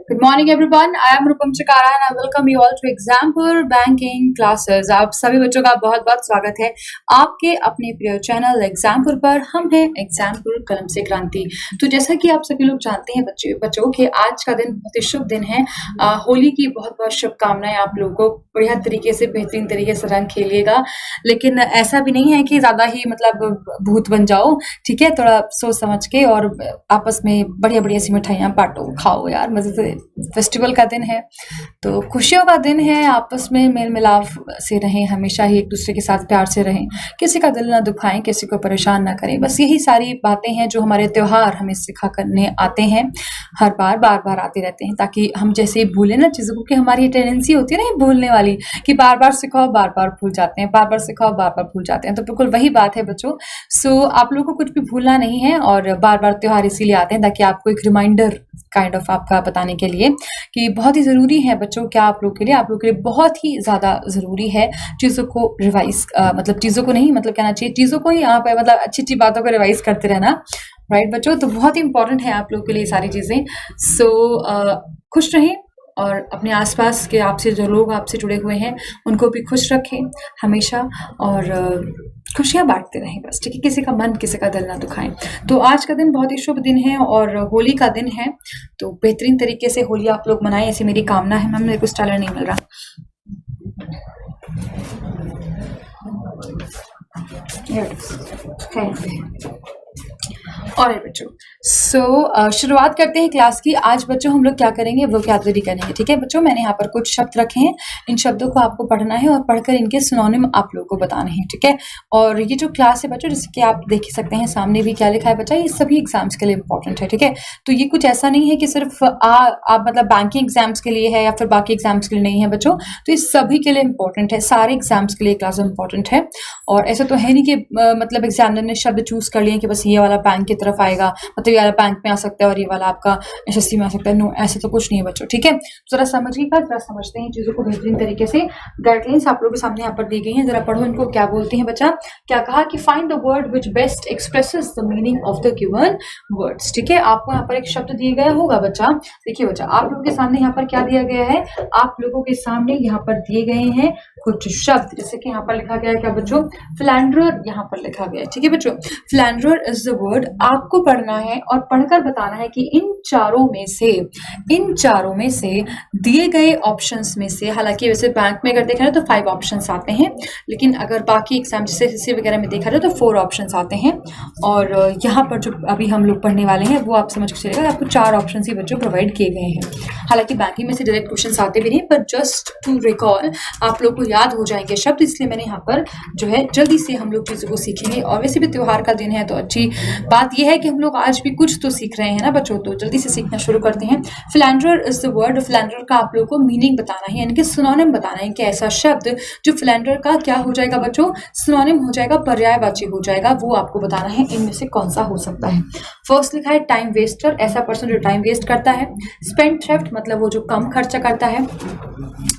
Good morning everyone. I am Rupam Chikara and I welcome you all to Exampur Banking Classes. आप सभी बच्चों का बहुत बहुत स्वागत है आपके अपने प्रिय चैनल एग्जामपुर पर। हम हैं एग्जामपुर कलम से क्रांति। तो जैसा कि आप सभी लोग जानते हैं बच्चों के आज का दिन बहुत ही शुभ दिन है। होली की बहुत बहुत शुभकामनाएं आप लोगों को। बढ़िया तरीके से बेहतरीन तरीके से रंग खेलिएगा, लेकिन ऐसा भी नहीं है कि ज्यादा ही मतलब भूत बन जाओ, ठीक है। थोड़ा सोच समझ के और आपस में बढ़िया बढ़िया सी मिठाइयाँ बांटो, खाओ यार मजे से। फेस्टिवल का दिन है तो खुशियों का दिन है, आपस में मेल मिलाप से रहें, हमेशा ही एक दूसरे के साथ प्यार से रहें, किसी का दिल ना दुखाएं, किसी को परेशान ना करें। बस यही सारी बातें हैं जो हमारे त्योहार हमें सिखा करने आते हैं, हर बार बार आते रहते हैं, ताकि हम जैसे भूलें ना चीज़ों को, कि हमारी टेंडेंसी होती है ना भूलने वाली, कि बार बार सिखाओ बार बार भूल जाते हैं, बार बार सिखाओ बार बार भूल जाते हैं। तो बिल्कुल वही बात है बच्चों। सो आप लोगों को कुछ भी भूलना नहीं है और बार बार त्योहार इसीलिए आते हैं ताकि आपको एक रिमाइंडर काइंड ऑफ आपका बताने के लिए कि बहुत ही ज़रूरी है बच्चों, क्या आप लोग के लिए बहुत ही ज़्यादा ज़रूरी है चीज़ों को रिवाइज, मतलब चीज़ों को नहीं, मतलब कहना चाहिए चीज़ों को ही यहाँ पे मतलब अच्छी अच्छी बातों को रिवाइज करते रहना, राइट बच्चों। तो बहुत ही इंपॉर्टेंट है आप लोग के लिए सारी चीज़ें। सो खुश रहें और अपने आसपास के आपसे जो लोग आपसे जुड़े हुए हैं उनको भी खुश रखें हमेशा, और खुशियाँ बांटते रहें बस, ठीक है। किसी का मन किसी का दिल ना दुखाएं। तो आज का दिन बहुत ही शुभ दिन है और होली का दिन है, तो बेहतरीन तरीके से होली आप लोग मनाएं, ऐसी मेरी कामना है। मैम मेरे को स्टाइलर नहीं मिल रहा। और बच्चों शुरुआत करते हैं क्लास की। आज बच्चों हम लोग क्या करेंगे, वोकैबुलरी करेंगे, ठीक है बच्चों। मैंने यहाँ पर कुछ शब्द रखे हैं, इन शब्दों को आपको पढ़ना है और पढ़कर इनके सिनोनिम आप लोगों को बताने हैं, ठीक है। और ये जो क्लास है बच्चों, जैसे कि आप देख ही सकते हैं सामने भी क्या लिखा है बच्चा, ये सभी एग्जाम्स के लिए इंपॉर्टेंट है, ठीक है। तो ये कुछ ऐसा नहीं है कि सिर्फ आप मतलब बैंकिंग एग्जाम्स के लिए है या फिर बाकी एग्जाम्स के लिए नहीं है बच्चों। तो ये सभी के लिए इंपॉर्टेंट है, सारे एग्जाम्स के लिए क्लास इंपॉर्टेंट है। और ऐसा तो है नहीं कि मतलब एग्जामिनर ने शब्द चूज कर लिए कि बस ये वाला बैंक की तरफ आएगा, मतलब ये वाला बैंक में आ सकता है और ये वाला आपका एसएससी में आ सकता है। नो, ऐसे तो कुछ नहीं है बच्चों, ठीक है। जरा समझिएगा, जरा समझते हैं चीजों को बेहतरीन तरीके से। गाइडलाइंस आप लोगों के सामने यहाँ पर दी गई हैं, जरा पढ़ो इनको। क्या बोलते हैं बच्चा, क्या कहा कि find the word which best expresses the meaning of the given words, ठीक है। आपको यहाँ पर एक शब्द दिया गया होगा बच्चा। देखिए बच्चा, आप लोगों के सामने यहाँ पर क्या दिया गया है, आप लोगों के सामने यहाँ पर दिए गए हैं कुछ शब्द, जैसे कि यहाँ पर लिखा गया है क्या बच्चों, फ्लैंडरर यहाँ पर लिखा गया है, ठीक है बच्चों। फ्लैंडरर इज द वर्ड, आपको पढ़ना है और पढ़कर बताना है कि इन चारों में से दिए गए ऑप्शंस में से, हालांकि वैसे बैंक में अगर देखा जाए तो 5 ऑप्शंस आते हैं, लेकिन अगर बाकी एग्जाम जैसे एसएससी वगैरह में देखा जाए तो 4 ऑप्शंस आते हैं। और यहाँ पर जो अभी हम लोग पढ़ने वाले हैं वो आप समझ के चलेगा, आपको 4 ऑप्शन ही बच्चों प्रोवाइड किए गए हैं। हालांकि बैंकिंग में से डायरेक्ट क्वेश्चन आते भी नहीं, पर जस्ट टू रिकॉल आप लोग को याद हो जाएंगे शब्द, इसलिए मैंने यहाँ पर जो है जल्दी से हम लोग चीजों को सीखेंगे। और वैसे भी त्योहार का दिन है तो अच्छी बात यह है कि हम लोग आज भी कुछ तो सीख रहे हैं ना बच्चों, तो जल्दी से सीखना शुरू करते हैं। फ्लैंडरर इज द वर्ड, फ्लैंडरर का आप लोगों को मीनिंग बताना है, यानी कि सिनोनिम बताना है कि ऐसा शब्द जो फ्लैंडरर का क्या हो जाएगा बच्चों, सिनोनिम हो जाएगा, पर्यायवाची हो जाएगा, वो आपको बताना है इनमें से कौन सा हो सकता है। फर्स्ट लिखा है टाइम वेस्टर, ऐसा पर्सन जो टाइम वेस्ट करता है। स्पेंड थ्रेफ्ट मतलब वो जो कम खर्चा करता है,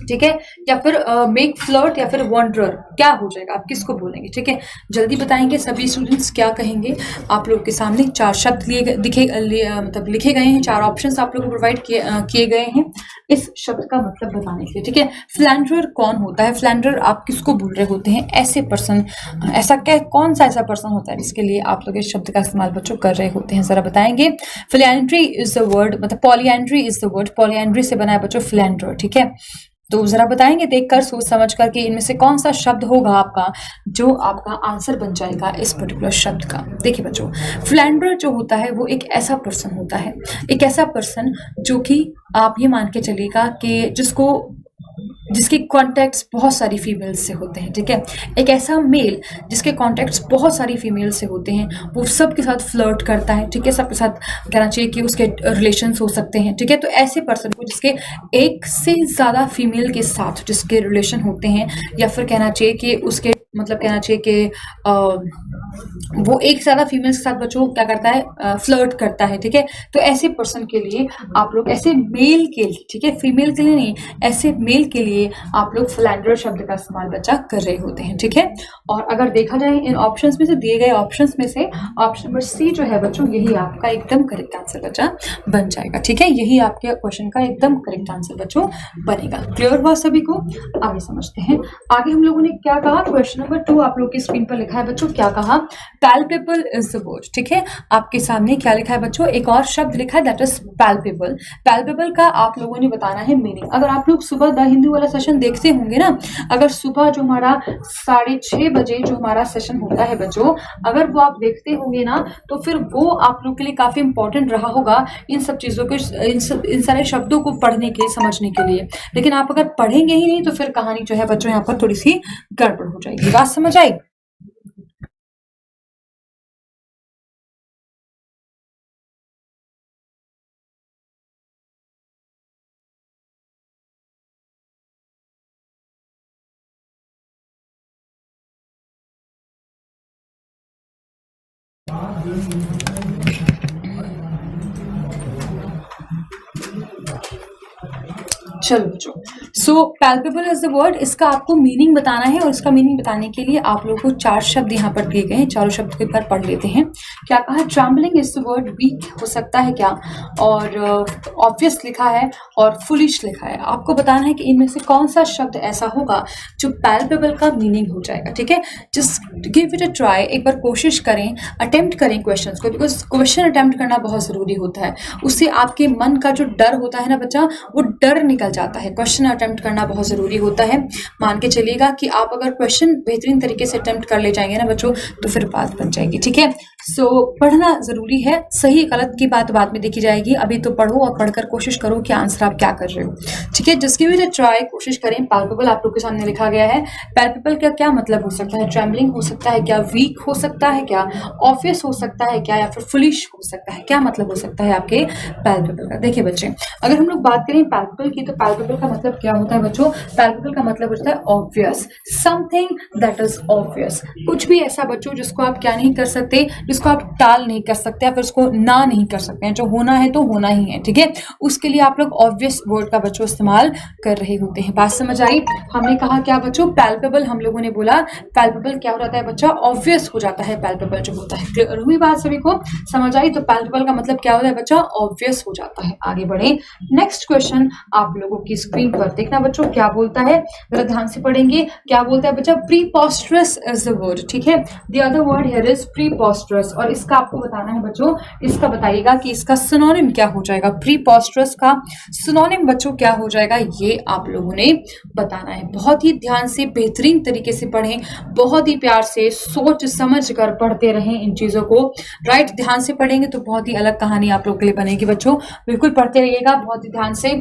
ठीक है। या फिर मेक फ्लर्ट या फिर वॉन्डरर, क्या हो जाएगा, आप किसको बोलेंगे, ठीक है। जल्दी बताएंगे सभी स्टूडेंट्स क्या कहेंगे। आप लोग के सामने 4 शब्द मतलब लिखे गए हैं, 4 ऑप्शंस आप लोग को प्रोवाइड किए गए हैं इस शब्द का मतलब बताने के लिए, ठीक है। फ्लैंडरर कौन होता है, फ्लैंडरर आप किसको बोल रहे होते हैं, ऐसे पर्सन, ऐसा क्या, कौन सा ऐसा पर्सन होता है जिसके लिए आप लोग इस शब्द का इस्तेमाल बच्चों कर रहे होते हैं, जरा बताएंगे। फ्लैंड्री इज द वर्ड, मतलब polyandry is the word, polyandry से बना है बच्चों फ्लैंडरर, ठीक है। तो जरा बताएंगे देखकर, सोच समझ कर कि इनमें से कौन सा शब्द होगा आपका जो आपका आंसर बन जाएगा इस पर्टिकुलर शब्द का। देखिए बच्चों, फ्लैंडरर जो होता है वो एक ऐसा पर्सन होता है, एक ऐसा पर्सन जो कि आप ये मान के चलिएगा कि जिसके कॉन्टैक्ट्स बहुत सारी फीमेल्स से होते हैं, ठीक है। एक ऐसा मेल जिसके कॉन्टैक्ट्स बहुत सारी फीमेल से होते हैं, वो सबके साथ फ्लर्ट करता है, ठीक है। सबके साथ कहना चाहिए कि उसके रिलेशंस हो सकते हैं, ठीक है। तो ऐसे पर्सन को जिसके एक से ज़्यादा फीमेल के साथ जिसके रिलेशन होते हैं, या फिर कहना चाहिए कि उसके मतलब कहना चाहिए कि वो एक ज़्यादा फीमेल्स के साथ बच्चों क्या करता है, फ्लर्ट करता है, ठीक है। तो ऐसे पर्सन के लिए आप लोग, ऐसे मेल के लिए, ठीक है, फीमेल के लिए नहीं, ऐसे मेल के लिए आप लोग फ्लैंडर शब्द का इस्तेमाल बच्चा कर रहे होते हैं, ठीक है। और अगर देखा जाए इन ऑप्शंस में से, दिए गए ऑप्शंस में से ऑप्शन नंबर सी जो है बच्चों, यही आपका एकदम करेक्ट आंसर बच्चा बन जाएगा, ठीक है। यही आपके क्वेश्चन का एकदम करेक्ट आंसर बच्चों बनेगा। क्लियर हुआ सभी को? आगे समझते हैं। आगे हम लोगों ने क्या कहा, क्वेश्चन नंबर 2 आप लोग की स्क्रीन पर लिखा है बच्चों, क्या कहा, पैल्पेबल इज द वर्ड, ठीक है। आपके सामने क्या लिखा है बच्चों, एक और शब्द लिखा है, दैट इज पैल्पेबल। पैल्पेबल का आप लोगों ने बताना है मीनिंग। अगर आप लोग सुबह द हिंदू वाला सेशन देखते होंगे ना, अगर सुबह जो हमारा 6:30 बजे जो हमारा सेशन होता है बच्चों, अगर वो आप देखते होंगे ना, तो फिर वो आप लोग के लिए काफी इंपॉर्टेंट रहा होगा इन सब चीजों के, इन सारे शब्दों को पढ़ने के, समझने के लिए। लेकिन आप अगर पढ़ेंगे ही नहीं तो फिर कहानी जो है बच्चों यहाँ पर थोड़ी सी गड़बड़ हो जाएगी। बात समझ आई? चलो बच्चों, सो पैल्पेबल इज द वर्ड, इसका आपको मीनिंग बताना है और इसका मीनिंग बताने के लिए आप लोगों को 4 शब्द यहाँ पर दिए गए हैं। चारों शब्द को एक बार पढ़ लेते हैं। क्या कहा, trembling is the word, weak हो सकता है क्या, और ऑब्वियस लिखा है और फुलिश लिखा है। आपको बताना है कि इनमें से कौन सा शब्द ऐसा होगा जो पैल्पेबल का मीनिंग हो जाएगा, ठीक है। Just give it a try, एक बार कोशिश करें, अटेम्प्ट करें क्वेश्चन को, बिकॉज क्वेश्चन अटेम्प्ट करना बहुत जरूरी होता है। उससे आपके मन का जो डर होता है ना बच्चा, वो डर निकल जाता है। क्वेश्चन अटेम्प्ट करना बहुत जरूरी होता है। मान के चलिएगा कि आप अगर क्वेश्चन बेहतरीन तरीके से अटेम्प्ट कर ले जाएंगे ना बच्चों, तो फिर बात बन जाएगी, ठीक है। सो पढ़ना जरूरी है, सही गलत की बात बाद में देखी जाएगी। अभी तो पढ़ो और पढ़कर कोशिश करो कि आंसर आप क्या कर रहे हो, ठीक है। Just give it a try, कोशिश करें। पैल्पेबल आप लोग के सामने लिखा गया है। पैल्पेबल का क्या मतलब हो सकता है, ट्रेम्बलिंग हो सकता है क्या, वीक हो सकता है क्या, ऑब्वियस हो सकता है क्या, या फिर फुलिश हो सकता है क्या, मतलब हो सकता है आपके पैल्पेबल का। देखिए बच्चे, अगर हम लोग बात करें पैल्पेबल की, तो पैल्पेबल का मतलब क्या होता है बच्चों, पैल्पेबल का मतलब होता है obvious, something that is obvious. कुछ भी ऐसा बच्चों जिसको आप क्या नहीं कर सकते, जिसको आप टाल नहीं कर सकते, या फिर उसको ना नहीं कर सकते हैं। जो होना है तो होना ही है, ठीक है। उसके लिए आप लोग ऑब्वियस वर्ड का बच्चों इस्तेमाल कर रहे होते हैं। बात समझ आई? हमने कहा क्या बच्चों, पैल्पेबल, हम लोगों ने बोला पैल्पेबल क्या हो जाता है बच्चा, ऑब्वियस हो जाता है पैल्पेबल जो होता है। क्लियर हुई बात सभी को? समझ आई? तो पैल्पेबल का मतलब क्या होता है बच्चा, ऑब्वियस हो जाता है। आगे बढ़े, नेक्स्ट क्वेश्चन आप लोगों की स्क्रीन पर देखना बच्चों, क्या बोलता है, जरा ध्यान से पढ़ेंगे। क्या बोलता है बच्चा, प्रीपोस्टरस इज द वर्ड, ठीक है। The other word here is preposterous, और इसका आपको बताना है बच्चों, इसका बताइएगा कि इसका सिनोनिम क्या हो जाएगा। प्रीपोस्टरस का सिनोनिम बच्चों क्या हो जाएगा, ये आप लोगों ने बताना है। बहुत ही ध्यान से, बेहतरीन तरीके से पढ़ें, बहुत ही प्यार से सोच समझ कर पढ़ते रहें इन चीजों को। राइट, ध्यान से पढ़ेंगे तो बहुत ही अलग कहानी आप लोग के लिए बनेगी बच्चों। बिल्कुल पढ़ते रहिएगा बहुत ही ध्यान से,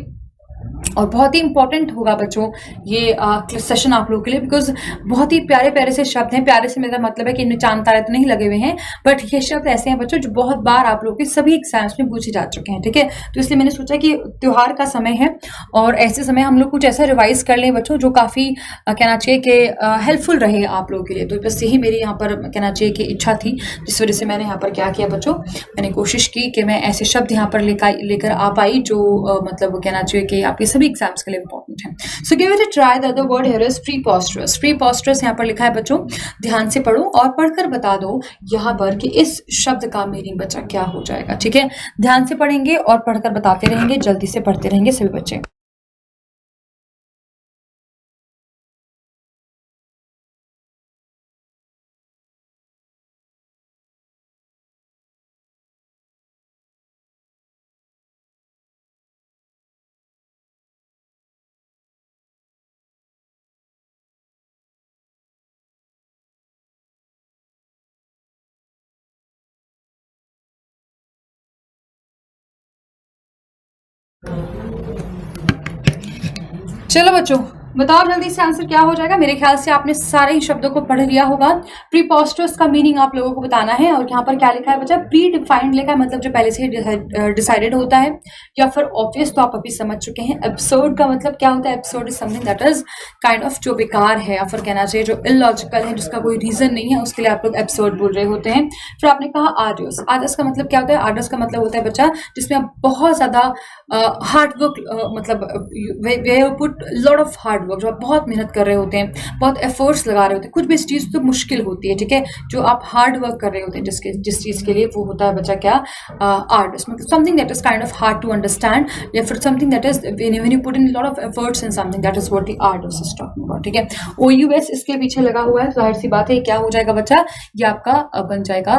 और बहुत ही इंपॉर्टेंट होगा बच्चों ये सेशन आप लोगों के लिए, बिकॉज बहुत ही प्यारे प्यारे से शब्द हैं। प्यारे से मेरा मतलब है कि इनमें चांद तारे तो नहीं लगे हुए हैं, बट ये शब्द ऐसे हैं बच्चों जो बहुत बार आप लोगों के सभी एग्जाम्स में पूछे जा चुके हैं, ठीक है। तो इसलिए मैंने सोचा कि त्योहार का समय है और ऐसे समय हम लोग कुछ ऐसा रिवाइज कर लें बच्चों जो काफी कहना चाहिए कि हेल्पफुल रहे आप लोगों के लिए। तो बस यही मेरी यहाँ पर कहना चाहिए कि इच्छा थी, जिस वजह से मैंने यहाँ पर क्या किया बच्चों, मैंने कोशिश की कि मैं ऐसे शब्द यहाँ पर लेकर आ पाई जो मतलब कहना चाहिए कि आपके सभी एग्जाम्स के लिए इंपॉर्टेंट है। So give it a try. The other word here is preposterous. Preposterous यहाँ पर लिखा है बच्चों, ध्यान से पढ़ो और पढ़कर बता दो यहाँ पर कि इस शब्द का मीनिंग बच्चा क्या हो जाएगा, ठीक है। ध्यान से पढ़ेंगे और पढ़कर बताते रहेंगे, जल्दी से पढ़ते रहेंगे सभी बच्चे। चलो बच्चों, बताओ जल्दी से आंसर क्या हो जाएगा। मेरे ख्याल से आपने सारे ही शब्दों को पढ़ लिया होगा। प्रीपोस्टरस का मीनिंग आप लोगों को बताना है, और यहाँ पर क्या लिखा है बच्चा, प्री डिफाइंड लिखा है, मतलब जो पहले से ही डिसाइडेड होता है, या फिर ऑब्वियस, तो आप अभी समझ चुके हैं। एब्सर्ड का मतलब क्या होता है, absurd is something that is kind of जो बेकार है, या फिर कहना चाहिए जो इलॉजिकल है, जिसका कोई रीजन नहीं है, उसके लिए आप लोग एब्सर्ड बोल रहे होते हैं। फिर आपने कहा आर्डियस। आर्डियस का मतलब क्या होता है, आर्डियस का मतलब होता है बच्चा जिसमें आप बहुत ज्यादा हार्ड वर्क, मतलब we put lot of hard work, जो आप बहुत मेहनत कर रहे होते हैं, बहुत एफर्ट्स लगा रहे होते हैं, कुछ भी चीज़ तो मुश्किल होती है, ठीक है, जो आप हार्ड वर्क कर रहे होते हैं जिस चीज़ के लिए, वो होता है बच्चा क्या, आर्ट। मतलब something that is kind of hard to understand, या फिर something that is when you put in lot of efforts in something, that is what the artist is talking about, ठीक है। OUS इसके पीछे लगा हुआ है, जाहिर सी बात है क्या हो जाएगा बच्चा, ये आपका बन जाएगा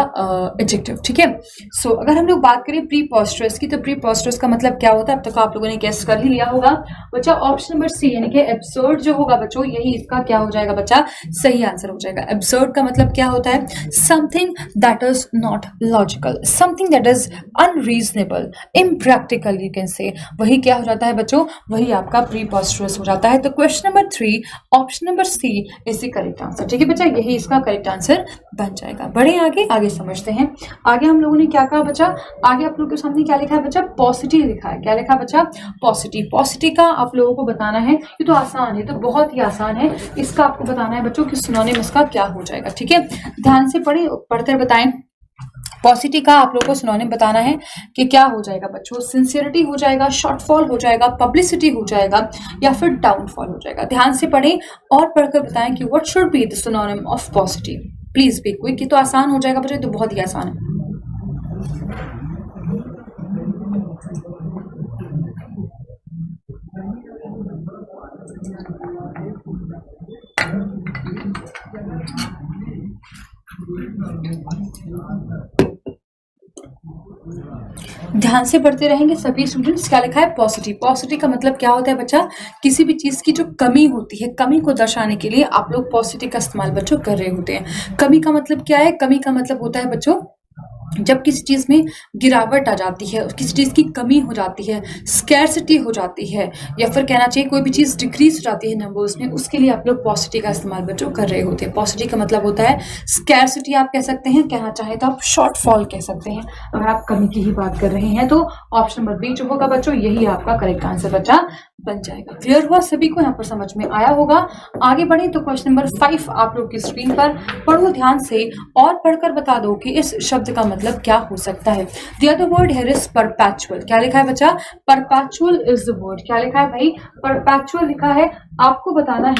एडजेक्टिव, ठीक है। सो अगर हम लोग बात करें प्रीपोस्टरस की, तो प्रीपोस्टरस का मतलब क्या होता है, अब तक आप लोगों ने गेस कर ही लिया होगा बच्चा। ऑप्शन नंबर सी यानी कि एब्सर्ड जो होगा बच्चों, यही इसका क्या हो जाएगा बच्चा, सही आंसर हो जाएगा। एब्सर्ड का मतलब क्या होता है, something that is not logical, something that is unreasonable, impractical, you can say, वही क्या हो जाता है बच्चों, वही आपका प्रीपोस्टरस हो जाता है। तो question number 3 option number C is the correct answer, ठीक है बच्चा, यही इसका करेक्ट आंसर बन जाएगा। बढ़े आगे समझते हैं। आगे हम लोगों ने क्या कहा बच्चा, आगे आप लोगों के सामने क्या लिखा है बच्चा, पॉजिटिव लिखा है। क्या लिखा है बच्चा, पॉजिटिव। पॉजिटिव का आप लोगों को बताना है, ये तो आसान है, तो बहुत ही आसान है, इसका आपको बताना है बच्चों कि सिनोनिम इसका क्या हो जाएगा, ठीक है। ध्यान से पढ़कर बताएं। पॉजिटिव का आप लोगों को सिनोनिम बताना है कि क्या हो जाएगा बच्चों, सिंसियरिटी हो जाएगा, शॉर्टफॉल हो जाएगा, पब्लिसिटी हो जाएगा, या फिर डाउनफॉल हो जाएगा। ध्यान से पढ़ें और पढ़कर बताएं कि what should be the synonym of positive. Please be quick, ये तो आसान हो जाएगा बच्चों, तो बहुत ही आसान है। ध्यान से पढ़ते रहेंगे सभी स्टूडेंट्स। क्या लिखा है, पॉजिटिव। पॉजिटिव का मतलब क्या होता है बच्चा, किसी भी चीज की जो कमी होती है, कमी को दर्शाने के लिए आप लोग पॉजिटिव का इस्तेमाल बच्चों कर रहे होते हैं। कमी का मतलब क्या है, कमी का मतलब होता है बच्चों जब किसी चीज में गिरावट आ जाती है, किसी चीज की कमी हो जाती है, स्कैर्सिटी हो जाती है, या फिर कहना चाहिए कोई भी चीज डिक्रीज हो जाती है नंबर्स में, उसके लिए आप लोग पॉजिटिव का इस्तेमाल बच्चों कर रहे होते हैं। पॉजिटिव का मतलब होता है स्कैर्सिटी, आप कह सकते हैं, कहना चाहे तो आप शॉर्टफॉल कह सकते हैं, अगर आप कमी की ही बात कर रहे हैं। तो ऑप्शन नंबर बी जो होगा बच्चों, यही आपका करेक्ट आंसर बच्चा बन जाएगा। क्लियर हुआ सभी को, यहाँ पर समझ में आया होगा। आगे बढ़े तो क्वेश्चन नंबर 5 आप लोग की स्क्रीन पर पढ़ो ध्यान से और पढ़कर बता दो कि इस शब्द का मतलब क्या हो सकता है। The other word here is perpetual. क्या लिखा है बच्चा, परपेचुअल इज द वर्ड। क्या लिखा है भाई, परपेचुअल लिखा है। आपको बताना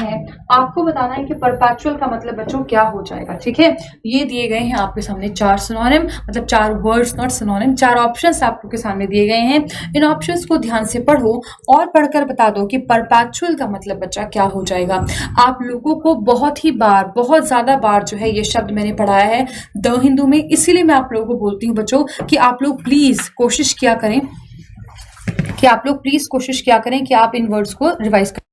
है कि परपेचुअल का मतलब बच्चों क्या हो जाएगा, ठीक है। ये दिए गए हैं आपके सामने 4 सिनोनिम, मतलब 4 वर्ड्स, नॉट सिनोनिम, 4 ऑप्शंस आपके सामने दिए गए हैं। इन ऑप्शंस को ध्यान से पढ़ो और पढ़कर बता दो कि परपेचुअल का मतलब बच्चा क्या हो जाएगा। आप लोगों को बहुत ज्यादा बार जो है ये शब्द मैंने पढ़ाया है द हिंदू में, इसीलिए मैं आप लोगों को बोलती हूँ बच्चों कि आप लोग प्लीज कोशिश किया करें कि आप इन वर्ड्स को रिवाइज करें।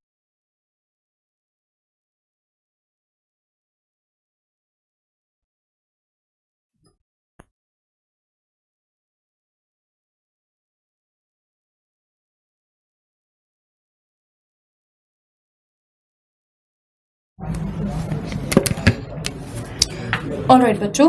ऑलराइट बच्चों,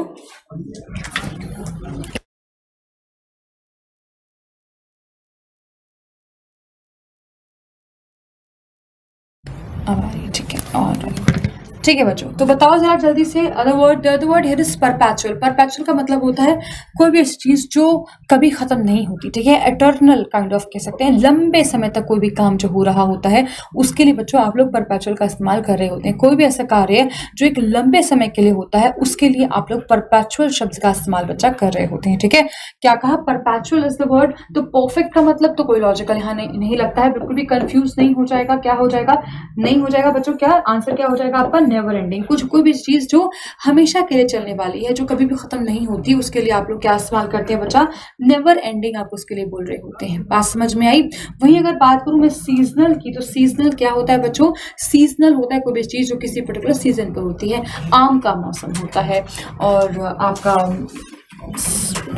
अब आ रही है, ठीक है, ऑलराइट, ठीक है बच्चों। तो बताओ जरा जल्दी से, other word here is perpetual. Perpetual का मतलब होता है कोई भी ऐसी चीज जो कभी खत्म नहीं होती, ठीक है, एटर्नल काइंड ऑफ कह सकते हैं, लंबे समय तक कोई भी काम जो हो रहा होता है उसके लिए बच्चों आप लोग परपेचुअल का इस्तेमाल कर रहे होते हैं। कोई भी ऐसा कार्य जो एक लंबे समय के लिए होता है उसके लिए आप लोग परपेचुअल शब्द का इस्तेमाल बच्चा कर रहे होते हैं, ठीक है। क्या कहा, परपेचुअल इज द वर्ड। तो परफेक्ट का मतलब तो कोई लॉजिकल यहाँ नहीं लगता है, बिल्कुल भी कंफ्यूज नहीं हो जाएगा। क्या हो जाएगा, नहीं हो जाएगा बच्चों, क्या आंसर क्या हो जाएगा आपका, नेवर एंडिंग। कोई भी चीज जो हमेशा के लिए चलने वाली है, जो कभी भी खत्म नहीं होती, उसके लिए आप लोग क्या इस्तेमाल करते हैं बच्चा, नेवर एंडिंग आप उसके लिए बोल रहे होते हैं। बात समझ में आई। वहीं अगर बात करूं मैं सीजनल की, तो सीजनल क्या होता है बच्चों, सीजनल होता है कोई भी चीज जो किसी पर्टिकुलर सीजन पर होती है। आम का मौसम होता है और आपका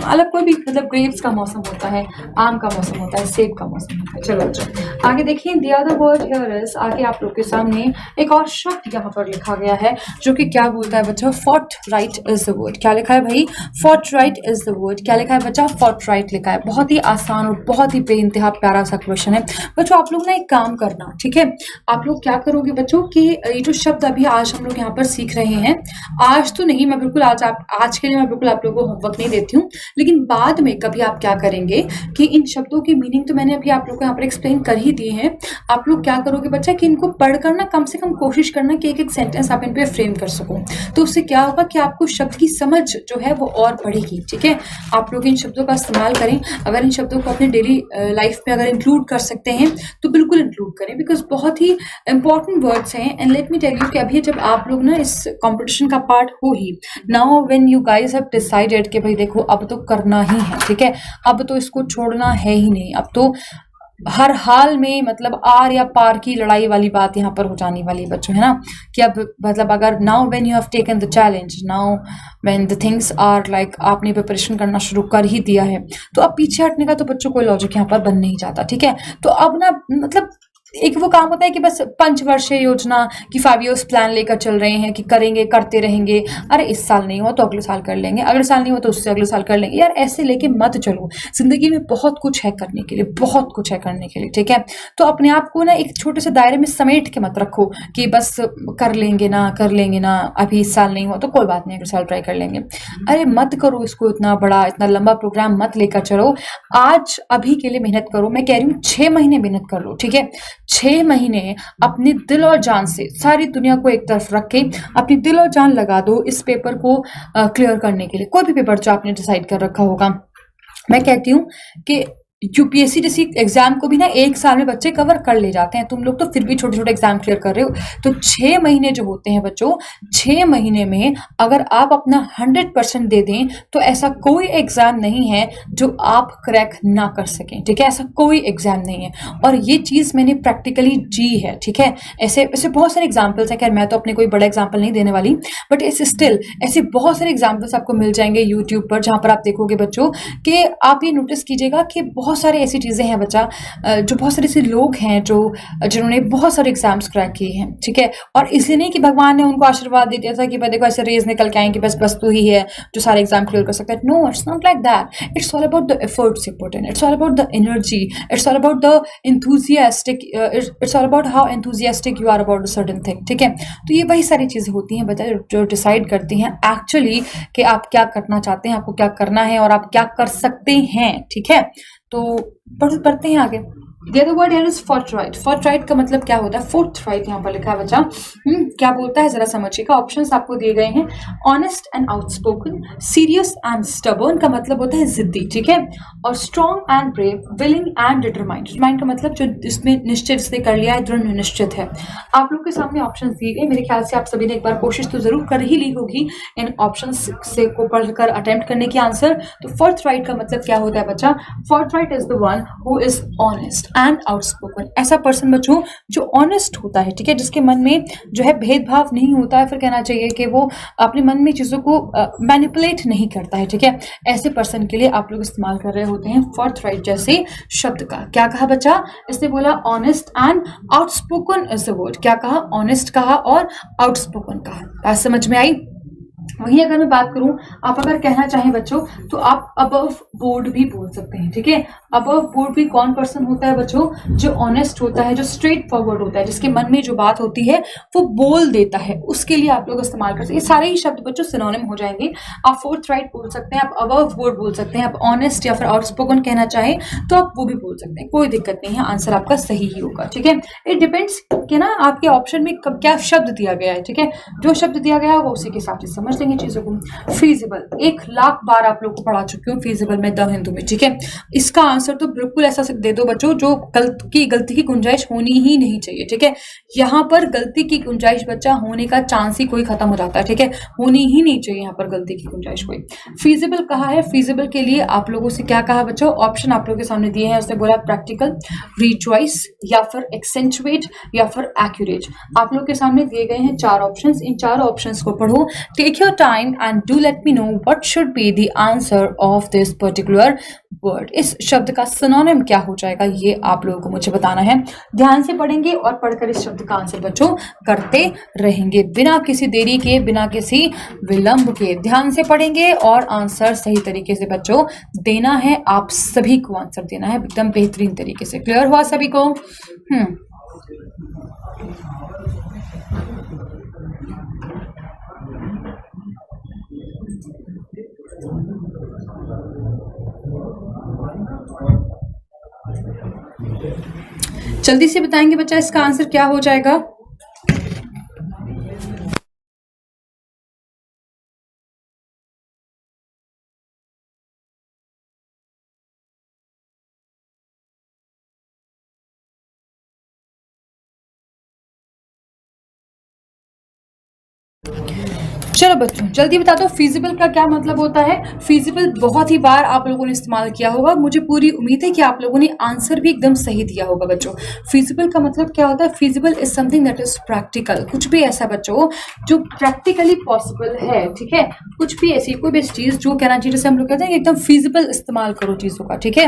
अलग कोई भी मतलब ग्रेप्स का मौसम होता है, आम का मौसम होता है, सेब का मौसम होता है। चलो अच्छा आगे देखिए, the other word here is, आगे आप लोग के सामने एक और शब्द यहाँ पर लिखा गया है जो कि क्या बोलता है बच्चों, फोर्टराइट इज द वर्ड। क्या लिखा है भाई, फोर्टराइट इज द वर्ड। क्या लिखा है बच्चा, फोर्टराइट लिखा है। बहुत ही आसान और बहुत ही बेइंतहा प्यारा सा क्वेश्चन है बच्चों। आप लोग ना एक काम करना, ठीक है, आप लोग क्या करोगे बच्चों कि ये जो शब्द अभी आज हम लोग यहाँ पर सीख रहे हैं, आज तो नहीं, मैं बिल्कुल आज के लिए मैं बिल्कुल आप लोगों को होमवर्क नहीं देती हूँ, लेकिन बाद में कभी आप क्या करेंगे कि इन शब्दों की मीनिंग तो मैंने अभी आप लोगों को यहाँ पर एक्सप्लेन कर ही दिए हैं। आप लोग क्या करोगे बच्चा कि इनको पढ़कर ना कम से कम कोशिश करना कि एक एक सेंटेंस आप इन पे फ्रेम कर सको। तो उससे क्या होगा कि आपको शब्द की समझ जो है वो और बढ़ेगी, ठीक है। आप लोग इन शब्दों का इस्तेमाल करें, अगर इन शब्दों को अपने डेली लाइफ में अगर इंक्लूड कर सकते हैं तो बिल्कुल इंक्लूड करें, बिकॉज बहुत ही इंपॉर्टेंट वर्ड्स हैं। And let me tell you कि अभी जब आप लोग ना इस कंपटीशन का पार्ट हो ही, now when you guys have decided कि भाई देखो अब तो करना ही है, ठीक है, अब तो इसको छोड़ना है ही नहीं, अब तो हर हाल में मतलब आर या पार की लड़ाई वाली बात यहाँ पर हो जाने वाली है बच्चों, है ना, कि अब मतलब अगर now when you have taken the challenge, now when the things are like, आपने प्रिपरेशन करना शुरू कर ही दिया है, तो अब पीछे हटने का तो बच्चों कोई लॉजिक यहाँ पर बन नहीं जाता, ठीक है। तो अब ना मतलब एक वो काम होता है कि बस पंचवर्षीय योजना की 5 years प्लान लेकर चल रहे हैं कि करेंगे करते रहेंगे, अरे इस साल नहीं हुआ तो अगले साल कर लेंगे, अगले साल नहीं हुआ तो उससे अगले साल कर लेंगे। यार ऐसे लेके मत चलो, जिंदगी में बहुत कुछ है करने के लिए, बहुत कुछ है करने के लिए, ठीक है। तो अपने आप को ना एक छोटे से दायरे में समेट के मत रखो कि बस कर लेंगे ना, अभी इस साल नहीं हुआ तो कोई बात नहीं, अगले साल ट्राई कर लेंगे। अरे मत करो इसको इतना बड़ा, इतना लंबा प्रोग्राम मत लेकर चलो। आज अभी के लिए मेहनत करो, मैं कह रही हूँ 6 महीने मेहनत कर लो, ठीक है। 6 महीने अपने दिल और जान से सारी दुनिया को एक तरफ रख के अपनी दिल और जान लगा दो इस पेपर को क्लियर करने के लिए, कोई भी पेपर जो आपने डिसाइड कर रखा होगा। मैं कहती हूँ कि यूपीएससी जैसी एग्जाम को भी ना 1 साल में बच्चे कवर कर ले जाते हैं, तुम लोग तो फिर भी छोटे छोटे एग्जाम क्लियर कर रहे हो। तो 6 महीने जो होते हैं बच्चों, 6 महीने में अगर आप अपना 100% दे दें तो ऐसा कोई एग्जाम नहीं है जो आप क्रैक ना कर सकें, ठीक है, ऐसा कोई एग्जाम नहीं है। और ये चीज मैंने प्रैक्टिकली जी है, ठीक है। ऐसे ऐसे बहुत सारे एग्जाम्पल्स है, खैर मैं तो अपने कोई बड़ा एग्जाम्पल नहीं देने वाली, बट ऐसे स्टिल ऐसे बहुत सारे एग्जाम्पल्स आपको मिल जाएंगे यूट्यूब पर, जहां पर आप देखोगे बच्चों कि आप ये नोटिस कीजिएगा कि बहुत सारे ऐसी चीजें हैं बच्चा, जो बहुत सारे ऐसे लोग हैं जो जिन्होंने बहुत सारे एग्जाम्स क्रैक किए हैं, ठीक है। और इसलिए नहीं कि भगवान ने उनको आशीर्वाद दे दिया था कि भाई देखो ऐसे रेज निकल के आए कि बस तू ही है जो सारे एग्जाम क्लियर कर सकता है। No, it's not like that. It's all about the efforts you put in, it's all about the energy, it's all about the enthusiastic, it's all about how enthusiastic you are about a certain thing, ठीक है। तो ये वही सारी चीजें होती हैं बच्चा जो डिसाइड करती हैं एक्चुअली कि आप क्या करना चाहते हैं, आपको क्या करना है और आप क्या कर सकते हैं, ठीक है। तो पढ़ते हैं आगे। The other word here is forthright. Forthright का मतलब क्या होता है, forthright यहाँ पर लिखा है बच्चा। क्या बोलता है जरा समझिएगा। ऑप्शंस आपको दिए गए हैं, honest and outspoken, serious and stubborn का मतलब होता है जिद्दी, ठीक है, और strong and brave, willing and determined. Determined का मतलब जो इसमें निश्चित से कर लिया है, दृढ़ निश्चित है। आप लोग के सामने ऑप्शंस दिए गए, मेरे ख्याल से आप सभी ने एक बार कोशिश तो जरूर कर ही ली होगी इन ऑप्शंस से को पढ़कर अटेम्प्ट करने की आंसर। तो forthright का मतलब क्या होता है बच्चा, forthright is the one who is honest and outspoken. ऐसा पर्सन बच्चों जो ऑनेस्ट होता है, ठीक है, जिसके मन में जो है भेदभाव नहीं होता है, फिर कहना चाहिए कि वो अपने मन में चीजों को मैनिपुलेट नहीं करता है, ठीक है। ऐसे पर्सन के लिए आप लोग इस्तेमाल कर रहे होते हैं forthright जैसे शब्द का। क्या कहा बच्चा, इसने बोला honest and outspoken is the word. क्या कहा, ऑनेस्ट कहा और आउटस्पोकन कहा। बात समझ में आई। वहीं अगर मैं बात करूं, आप अगर कहना चाहें बच्चों तो आप अबव बोर्ड भी बोल सकते हैं, ठीक है। अबव बोर्ड भी कौन पर्सन होता है बच्चों, जो ऑनेस्ट होता है, जो स्ट्रेट फॉरवर्ड होता है, जिसके मन में जो बात होती है वो बोल देता है, उसके लिए आप लोग इस्तेमाल कर सकते हैं। ये सारे ही शब्द बच्चों सिनोनिम हो जाएंगे। आप forthright बोल सकते हैं, आप अबव बोर्ड बोल सकते हैं, आप ऑनेस्ट या फिर आउटस्पोकन कहना चाहें तो आप वो भी बोल सकते हैं, कोई दिक्कत नहीं है, आंसर आपका सही ही होगा, ठीक है। इट डिपेंड्स कि ना आपके ऑप्शन में क्या शब्द दिया गया है, ठीक है। जो शब्द दिया गया है वो उसी के हिसाब से समझ लेंगे चीजों को। फीजिबल 1,00,000 बार आप लोग को पढ़ा चुकी हूँ फीजिबल में द हिंदू में, ठीक है। इसका आंसर तो बिल्कुल ऐसा दे दो बच्चों जो गलती की गुंजाइश होनी ही नहीं चाहिए, ठीक है। यहाँ पर गलती की गुंजाइश बच्चा होने का चांस ही कोई खत्म हो जाता है, ठीक है, होनी ही नहीं चाहिए यहाँ पर गलती की गुंजाइश कोई। फीजिबल कहा है, फीजिबल के लिए आप लोगों से क्या कहा बच्चों, ऑप्शन आप लोगों के सामने दिए हैं। उसने बोला प्रैक्टिकल, रिचॉइस या फिर एक्सेंचुएट या फिर एक्यूरेट। आप लोग के सामने दिए गए हैं 4 ऑप्शंस। इन 4 ऑप्शंस को पढ़ो, take your time and do let me know what should be the answer of this particular word. इस शब्द का सिनोनिम क्या हो जाएगा ये आप लोगों को मुझे बताना है। ध्यान से पढ़ेंगे और पढ़कर इस शब्द का आंसर बच्चों करते रहेंगे बिना किसी देरी के, बिना किसी विलंब के। ध्यान से पढ़ेंगे और आंसर सही तरीके से बच्चों देना है। आप सभी को आंसर देना है एकदम बेहतरीन तरीके से। क्लियर हुआ सभी को? जल्दी से बताएंगे बच्चा इसका आंसर क्या हो जाएगा? चलो बच्चों जल्दी बता दो फिजिबल का क्या मतलब होता है। फिजिबल बहुत ही बार आप लोगों ने इस्तेमाल किया होगा, मुझे पूरी उम्मीद है कि आप लोगों ने आंसर भी एकदम सही दिया होगा बच्चों। फिजिबल का मतलब क्या होता है? Feasible is something that is practical, कुछ भी ऐसा बच्चों जो प्रैक्टिकली पॉसिबल है, ठीक है। कुछ भी ऐसी कोई भी चीज जो कहना चाहिए, जैसे हम लोग कहते हैं एकदम फिजिबल इस्तेमाल करो चीजों का, ठीक है।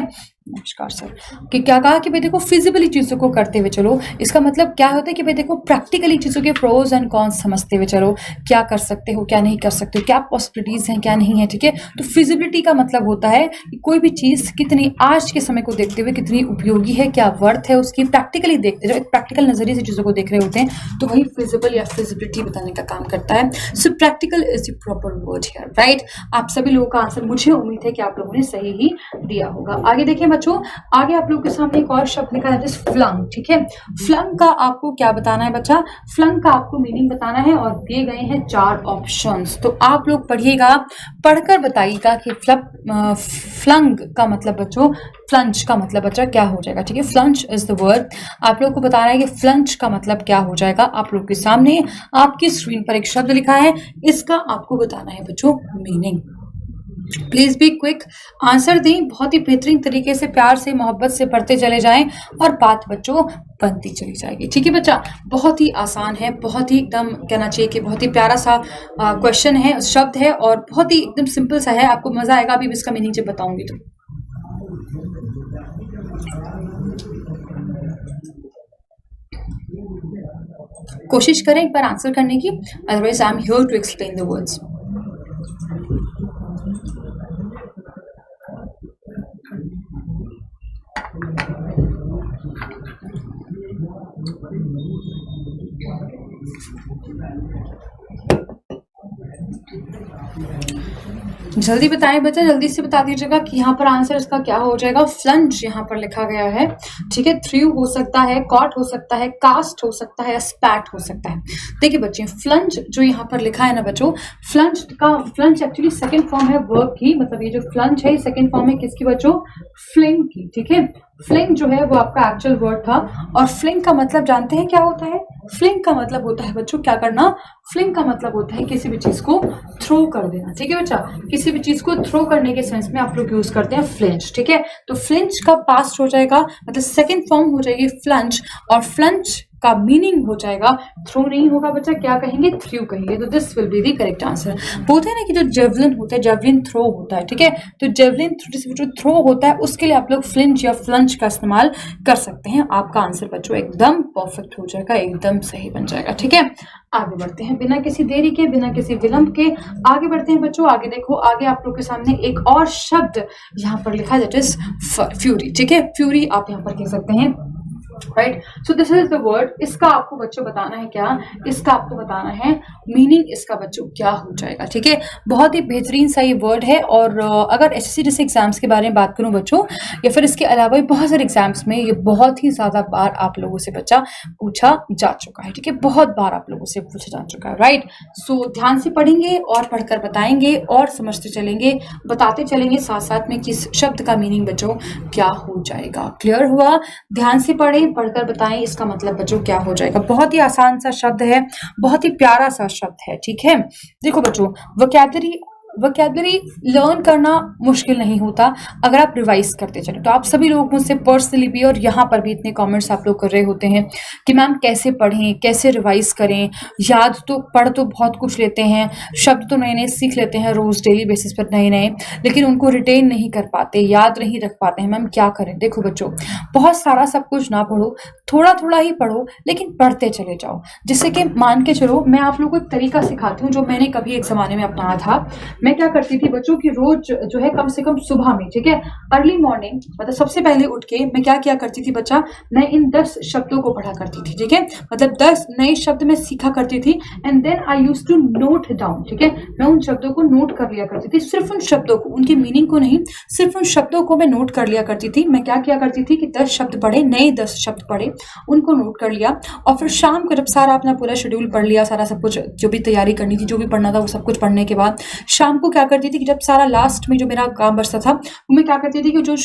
नमस्कार सर। कि क्या कहा कि भाई देखो फिजिबली चीजों को करते हुए चलो, इसका मतलब क्या होता है कि भाई देखो प्रैक्टिकली चीजों के प्रोज एंड कॉन्स समझते हुए चलो, क्या कर सकते हो क्या नहीं कर सकते हो, क्या पॉसिबिलिटीज हैं क्या नहीं है, ठीक है। तो फिजिबिलिटी का मतलब होता है कि कोई भी चीज कितनी आज के समय को देखते हुए कितनी उपयोगी है, क्या वर्थ है उसकी, प्रैक्टिकली देखते जब एक प्रैक्टिकल नजरिए से चीजों को देख रहे होते हैं तो वही फिजिबल या फिजिबिलिटी बताने का काम करता है। सो practical is the proper word here, right. आप सभी लोगों का आंसर मुझे उम्मीद है कि आप लोगों ने सही ही दिया होगा। आगे देखिए बच्चों, आगे आप लोगों के सामने एक और शब्द लिखा है फ्लंग, ठीक है। फ्लंग का आपको क्या बताना है बच्चा? फ्लंग का आपको मीनिंग बताना है और दिए गए हैं 4 ऑप्शंस। तो आप लोग पढ़िएगा, पढ़कर बताइएगा कि फ्लंग का मतलब बच्चों, फ्लंज का मतलब बच्चा क्या हो जाएगा, ठीक है। Flange is the word. आप लोग को बताना है कि फ्लंज का मतलब क्या हो जाएगा। आप लोग के सामने आपकी स्क्रीन पर एक शब्द लिखा है, इसका आपको बताना है बच्चों meaning. Please be quick, answer दें बहुत ही बेहतरीन तरीके से, प्यार से मोहब्बत से पढ़ते चले जाएं और बात बच्चों बनती चली जाएगी, ठीक है बच्चा। बहुत ही आसान है, बहुत ही एकदम कहना चाहिए कि बहुत ही प्यारा सा क्वेश्चन है, शब्द है और बहुत ही एकदम सिंपल सा है। आपको मजा आएगा अभी इसका मीनिंग जब बताऊंगी तो। कोशिश करें एक बार आंसर करने की, otherwise I am here to explain the words. जल्दी बताएं बच्चा, जल्दी से बता दीजिएगा कि यहाँ पर आंसर इसका क्या हो जाएगा। फ्लंज यहाँ पर लिखा गया है, ठीक है। थ्रू हो सकता है, कॉट हो सकता है, कास्ट हो सकता है, स्पैट हो सकता है। देखिए बच्चे, फ्लंज जो यहाँ पर लिखा है ना बच्चों, फ्लंज एक्चुअली सेकंड फॉर्म है वर्ब की, मतलब ये जो फ्लंज है सेकंड फॉर्म है किसकी बच्चों? फ्लिंग की, ठीक है। फ्लिंग जो है वो आपका एक्चुअल वर्ड था और फ्लिंग का मतलब जानते हैं क्या होता है? फ्लिंग का मतलब होता है बच्चों क्या करना? फ्लिंग का मतलब होता है किसी भी चीज को थ्रो कर देना, ठीक है बच्चा। किसी भी चीज को थ्रो करने के सेंस में आप लोग यूज करते हैं फ्लिंच, ठीक है। तो फ्लिंच का पास्ट हो जाएगा, मतलब सेकंड फॉर्म हो जाएगी फ्लंच, और फ्लंच का मीनिंग हो जाएगा थ्रो नहीं होगा बच्चा, क्या कहेंगे? थ्रू कहेंगे। तो this will be the correct answer. बोलते हैं ना कि जो जेवलिन होता है, जेवलिन थ्रो होता है, ठीक है। तो जेवलिन जो थ्रो होता है उसके लिए आप लोग फ्लिंच या फ्लंच का इस्तेमाल कर सकते हैं। आपका आंसर बच्चों एकदम परफेक्ट हो जाएगा, एकदम सही बन जाएगा, ठीक है। आगे बढ़ते हैं बिना किसी देरी के, बिना किसी विलंब के आगे बढ़ते हैं बच्चों। आगे देखो, आगे आप लोग के सामने एक और शब्द यहाँ पर लिखा है, दैट इज फ्यूरी, ठीक है। फ्यूरी आप यहाँ पर कह सकते हैं, right. So this is the word. इसका आपको बच्चों बताना है क्या? इसका आपको बताना है मीनिंग, इसका बच्चों क्या हो जाएगा, ठीक है। बहुत ही बेहतरीन सा ये वर्ड है और अगर एसएससी जैसे एग्जाम्स के बारे में बात करूं बच्चों, या फिर इसके अलावा भी बहुत सारे एग्जाम्स में ये बहुत ही ज्यादा बार आप लोगों से बच्चा पूछा जा चुका है, ठीक है। बहुत बार आप लोगों से पूछा जा चुका है, राइट। सो ध्यान से पढ़ेंगे और पढ़कर बताएंगे और समझते चलेंगे, बताते चलेंगे साथ साथ में कि इस शब्द का मीनिंग बच्चों क्या हो जाएगा। क्लियर हुआ? ध्यान से पढ़ें, पढ़कर बताएं इसका मतलब बच्चों क्या हो जाएगा। बहुत ही आसान सा शब्द है, बहुत ही प्यारा सा शब्द है, ठीक है। देखो बच्चों, वोकैबुलरी वोकैबुलरी लर्न करना मुश्किल नहीं होता अगर आप रिवाइज करते चले। तो आप सभी लोग मुझसे पर्सनली भी और यहाँ पर भी इतने कमेंट्स आप लोग कर रहे होते हैं कि मैम कैसे पढ़ें, कैसे रिवाइज करें, याद तो पढ़ तो बहुत कुछ लेते हैं, शब्द तो नए नए सीख लेते हैं रोज डेली बेसिस पर नए नए, लेकिन उनको रिटेन नहीं कर पाते, याद नहीं रख पाते हैं। मैम क्या करें? देखो बच्चों, बहुत सारा सब कुछ ना पढ़ो, थोड़ा थोड़ा ही पढ़ो, लेकिन पढ़ते चले जाओ। जिससे कि मान के चलो, मैं आप लोगों को एक तरीका सिखाती हूँ जो मैंने कभी एक जमाने में अपनाया था। मैं क्या करती थी बच्चों की, रोज जो है कम से कम सुबह में, ठीक है, अर्ली मॉर्निंग, मतलब सबसे पहले उठ के मैं क्या किया करती थी बच्चा, मैं इन 10 शब्दों को पढ़ा करती थी, ठीक है, मतलब 10 नए शब्द मैं सीखा करती थी। And then I use to note down, ठीक है, मैं उन शब्दों को नोट कर लिया करती थी, सिर्फ उन शब्दों को, उनके मीनिंग को नहीं, सिर्फ उन शब्दों को मैं नोट कर लिया करती थी। मैं क्या किया करती थी कि 10 शब्द पढ़े, नए 10 शब्द पढ़े, उनको नोट कर लिया, और फिर शाम को जब सारा अपना पूरा शेड्यूल पढ़ लिया, सारा सब कुछ जो भी तैयारी करनी थी, जो भी पढ़ना था, वो सब कुछ पढ़ने के बाद शाम को क्या करती थी कि जब सारा लास्ट में जो मेरा काम बचता था, वो मैं क्या करती थी कि जो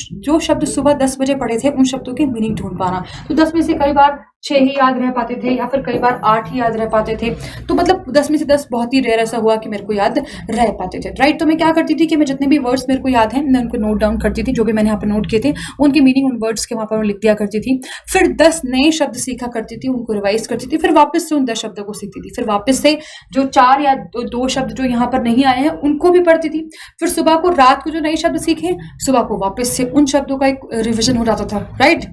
शब्द सुबह 10 बजे पढ़े थे, उन शब्दों के मीनिंग ढूंढ पाना। तो 10 में से कई बार 6 ही याद रह पाते थे, या फिर कई बार 8 ही याद रह पाते थे। तो मतलब 10 में से 10 बहुत ही रेयर ऐसा हुआ कि मेरे को याद रह पाते थे, राइट। तो मैं क्या करती थी कि मैं जितने भी वर्ड्स मेरे को याद हैं, मैं उनको नोट डाउन करती थी, जो भी मैंने यहाँ पर नोट किए थे उनकी मीनिंग उन वर्ड्स के वहां पर लिख दिया करती थी। फिर 10 नए शब्द सीखा करती थी, उनको रिवाइज करती थी, फिर वापस से उन 10 शब्दों को सीखती थी, फिर वापस से जो 4 या 2 शब्द जो यहाँ पर नहीं आए हैं उनको भी पढ़ती थी। फिर सुबह को, रात को जो नए शब्द सीखे, सुबह को वापस से उन शब्दों का एक रिविजन हो जाता था, राइट।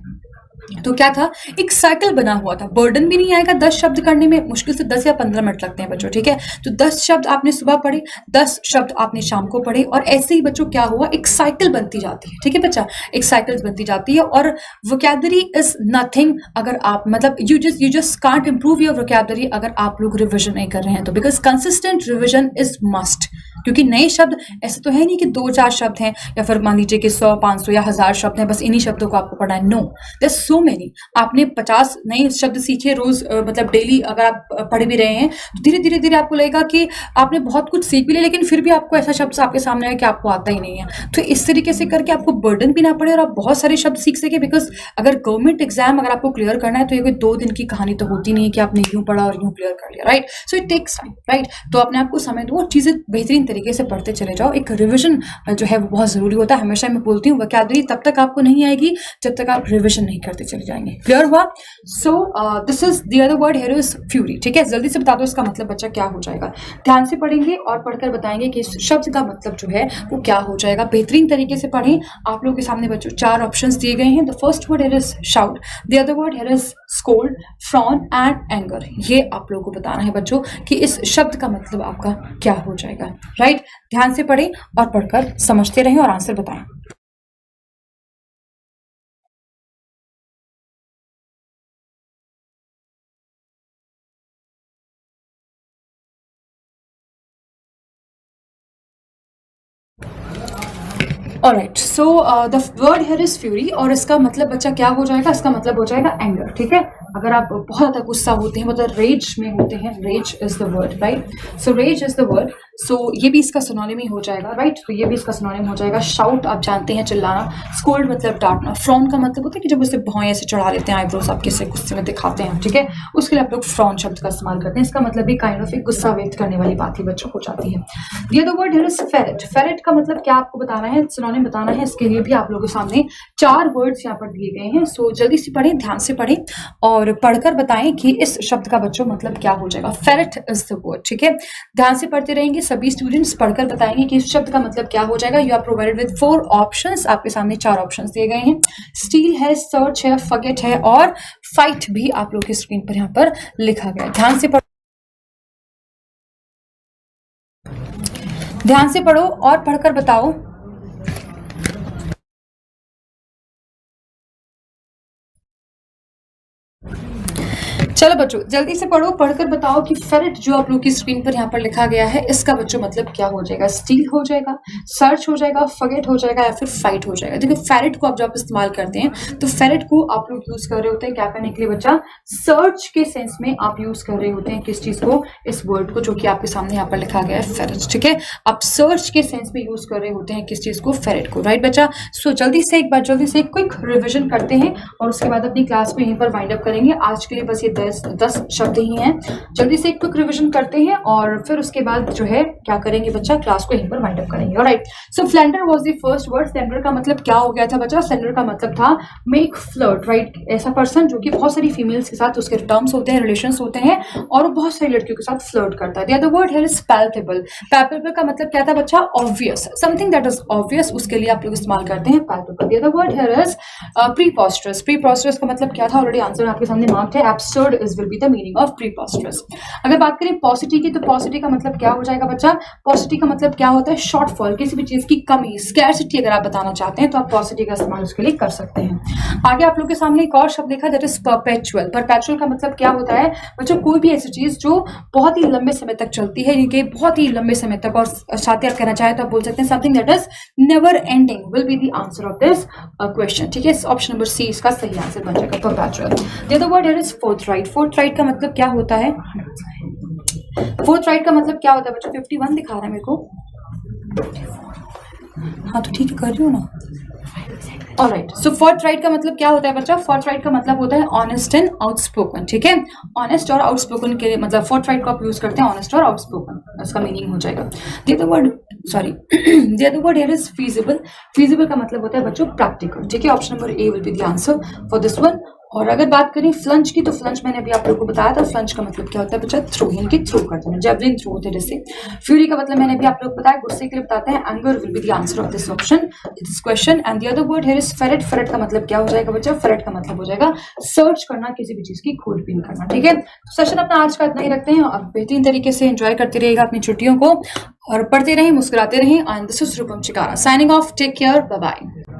तो क्या था, एक साइकिल बना हुआ था, बर्डन भी नहीं आएगा 10 शब्द करने में, मुश्किल से 10 या 15 मिनट लगते हैं बच्चों, ठीक है। तो 10 शब्द आपने सुबह पढ़े, 10 शब्द आपने शाम को पढ़े, और ऐसे ही बच्चों क्या हुआ, एक साइकिल बनती जाती है, ठीक है बच्चा, एक साइकिल बनती जाती है। और वोकैबुलरी इज नथिंग अगर आप, मतलब you just can't improve your vocabulary अगर आप लोग रिविजन नहीं कर रहे हैं तो, because consistent revision is must. क्योंकि नए शब्द ऐसे तो है नहीं कि 2-4 शब्द हैं, या फिर मान लीजिए कि 100, 500 या 1000 शब्द हैं, बस इन्हीं शब्दों को आपको पढ़ना है। No, there so many. आपने 50 नए शब्द सीखे रोज, मतलब डेली अगर आप पढ़ भी रहे हैं, तो धीरे धीरे धीरे आपको लगेगा कि आपने बहुत कुछ सीख भी लिया, लेकिन फिर भी आपको ऐसा शब्द आपके सामने है कि आपको आता ही नहीं है। तो इस तरीके से करके आपको बर्डन भी ना पड़े और आप बहुत सारे शब्द सीख सके। बिकॉज अगर गवर्नमेंट एग्जाम अगर आपको क्लियर करना है तो ये कोई 2 दिन की कहानी तो होती नहीं है कि आपने यूं पढ़ा और यूं क्लियर कर लिया, right. So it takes time, right. तो अपने आपको समय दो, चीजें बेहतरीन तरीके से पढ़ते चले जाओ। एक रिविजन जो है वो बहुत जरूरी होता है। हमेशा मैं बोलती हूँ वोकैबुलरी तब तक आपको नहीं आएगी जब तक आप रिविजन नहीं करते चले जाएंगे। क्लियर हुआ? So this is the other word here is fury, ठीक है। जल्दी से बता दो इसका मतलब बच्चा क्या हो जाएगा। ध्यान से पढ़ेंगे और पढ़कर बताएंगे कि इस शब्द का मतलब जो है वो क्या हो जाएगा। बेहतरीन तरीके से पढ़ें। आप लोगों के सामने बच्चों 4 ऑप्शंस दिए गए हैं। The first word here is shout, the other word here is scold, frown and anger. ये आप लोगों को बताना है बच्चों कि इस शब्द का मतलब आपका क्या हो जाएगा, राइट। ध्यान से पढ़ें और पढ़कर समझते रहें और आंसर बताएं। Alright, so the word here is fury, और इसका मतलब बच्चा क्या हो जाएगा? इसका मतलब हो जाएगा एंगर, ठीक है। अगर आप बहुत ज्यादा गुस्सा होते हैं, मतलब रेज में होते हैं, rage is the word, right. So rage is the word. So ये भी इसका सिनोनिम ही हो जाएगा, राइट। तो ये भी इसका सिनोनिम हो जाएगा। शाउट आप जानते हैं चिल्लाना, स्कोल्ड मतलब डांटना, फ्रॉन का मतलब होता है कि जब उसे भौं ऐसे चढ़ा लेते हैं, आईब्रोज आप किसी गुस्से में दिखाते हैं, ठीक है, उसके लिए आप लोग फ्रॉन शब्द का इस्तेमाल करते हैं। इसका मतलब भी काइंड ऑफ एक गुस्सा व्यक्त करने वाली बात ही बच्चों हो जाती है। ये the word here is ferret. Ferret का मतलब क्या आपको बताना है, सिनोनिम बताना है। इसके लिए भी आप लोगों के सामने 4 वर्ड्स यहाँ पर दिए गए हैं। सो जल्दी से पढ़ें, ध्यान से पढ़ें और पढ़कर बताएं कि इस शब्द का बच्चों मतलब क्या हो जाएगा। फेरेट इज द वर्ड, ठीक है। ध्यान से पढ़ते रहेंगे सभी स्टूडेंट्स, पढ़कर बताएंगे कि इस शब्द का मतलब क्या हो जाएगा। You are provided with 4 options. आपके सामने 4 ऑप्शंस दिए गए हैं। स्टील है, सर्च है, फॉरगेट है और फाइट भी आप लोग की स्क्रीन पर यहाँ पर लिखा गया है। ध्यान से पढ़ो और पढ़कर बताओ। चलो बच्चों जल्दी से पढ़ो, पढ़कर बताओ कि फेरेट जो आप लोग की स्क्रीन पर यहाँ पर लिखा गया है, इसका बच्चों मतलब क्या हो जाएगा। स्टील हो जाएगा, सर्च हो जाएगा, फॉरगेट हो जाएगा या फिर फाइट हो जाएगा। देखिए फेरेट को आप जब इस्तेमाल करते हैं तो फेरेट को आप लोग यूज कर रहे होते हैं क्या करने के लिए बच्चा, सर्च के सेंस में आप यूज कर रहे होते हैं किस चीज को, इस वर्ड को जो कि आपके सामने यहाँ पर लिखा गया है फेरेट, ठीक है। आप सर्च के सेंस में यूज कर रहे होते हैं किस चीज को, फेरेट को, राइट बच्चा। सो जल्दी से एक बार जल्दी से क्विक रिविजन करते हैं और उसके बाद अपनी क्लास में यहीं पर वाइंड अप करेंगे। आज के लिए बस ये 10 10 शब्द ही हैं। जल्दी से एक क्विक रिवीजन करते हैं और फिर उसके बाद जो है क्या करेंगे बच्चा, क्लास को यहीं पर वाइंड अप करेंगे। Alright, so Flander was the first word. Flander का मतलब क्या हो गया था बच्चा? फ्लेंडर का मतलब था मेक फ्लर्ट, राइट? ऐसा पर्सन जो कि बहुत सारी फीमेल्स के साथ उसके टर्म्स होते हैं, रिलेशंस होते हैं और वो बहुत सारी लड़कियों के साथ फ्लर्ट करता है। The other word here is palpable. Palpable का मतलब क्या था बच्चा? Obvious, something that is obvious, उसके लिए आप लोग इस्तेमाल करते हैं palpable. The other word here is preposterous. Preposterous का मतलब क्या था? ऑलरेडी आंसर आपके सामने मार्क्ड है, absurd is will be the meaning of preposterous. अगर बात करें पॉसिटी की, तो पॉसिटी का मतलब क्या हो जाएगा बच्चा? पॉसिटी का मतलब क्या होता है? शॉर्टफॉल, किसी भी चीज की कमी, स्कैरसिटी अगर आप बताना चाहते हैं तो आप पॉसिटी का इस्तेमाल उसके लिए कर सकते हैं। आगे आप लोग के सामने एक और शब्द देखा, दैट इज परपेचुअल। परपेचुअल का मतलब क्या होता है बच्चों? कोई भी ऐसी चीज जो बहुत ही लंबे समय तक चलती है, यानी बहुत ही लंबे समय तक, और साथ ही आप कहना चाहे तो आप बोल सकते हैं something that is never ending will be the answer of this question. ठीक है, ऑप्शन नंबर सी इसका सही आंसर बन जाएगा, perpetual. The other word here is forthright. Forthright का मतलब क्या होता है? फोर्थराइट का मतलब क्या होता है बच्चों? 51 दिखा रहा है मेरे को। हाँ तो ठीक है, कर रही हूँ ना। ऑलराइट, सो फोर्थराइट का मतलब क्या होता है बच्चा? फोर्थराइट का मतलब होता है ऑनेस्ट एंड आउटस्पोकन। ठीक है, ऑनेस्ट और आउटस्पोकन के मतलब फोर्थराइट को आप यूज करते हैं, ऑनेस्ट और आउटस्पोकन, इसका मीनिंग हो जाएगा। The other word here is feasible. Feasible का मतलब होता है बच्चों प्रैक्टिकल। ठीक है, option number A will be the answer for this one. और अगर बात करें फ्लंज की, तो फ्लंज मैंने अभी आप लोगों को बताया था। फ्लंज का मतलब क्या होता है बच्चा? थ्रो, यानी कि थ्रो करते हैं, जेवलिन थ्रो होते हैं जैसे। फ्यूरी का मतलब मैंने अभी आप लोग को बताया, गुस्से के लिए बताते हैं। Anger will be the answer of this option, this question. And the other word here is ferret. Ferret का मतलब क्या हो जाएगा बच्चा? फेरेट का मतलब हो जाएगा सर्च करना, किसी भी चीज की खोजबीन करना। ठीक है, तो सेशन अपना आज का इतना ही रखते हैं और बेहतरीन तरीके से एंजॉय करते रहिएगा अपनी छुट्टियों को और पढ़ते रहें, मुस्कुराते रहें। And this is Rupam Chikara signing off. Take care, bye bye.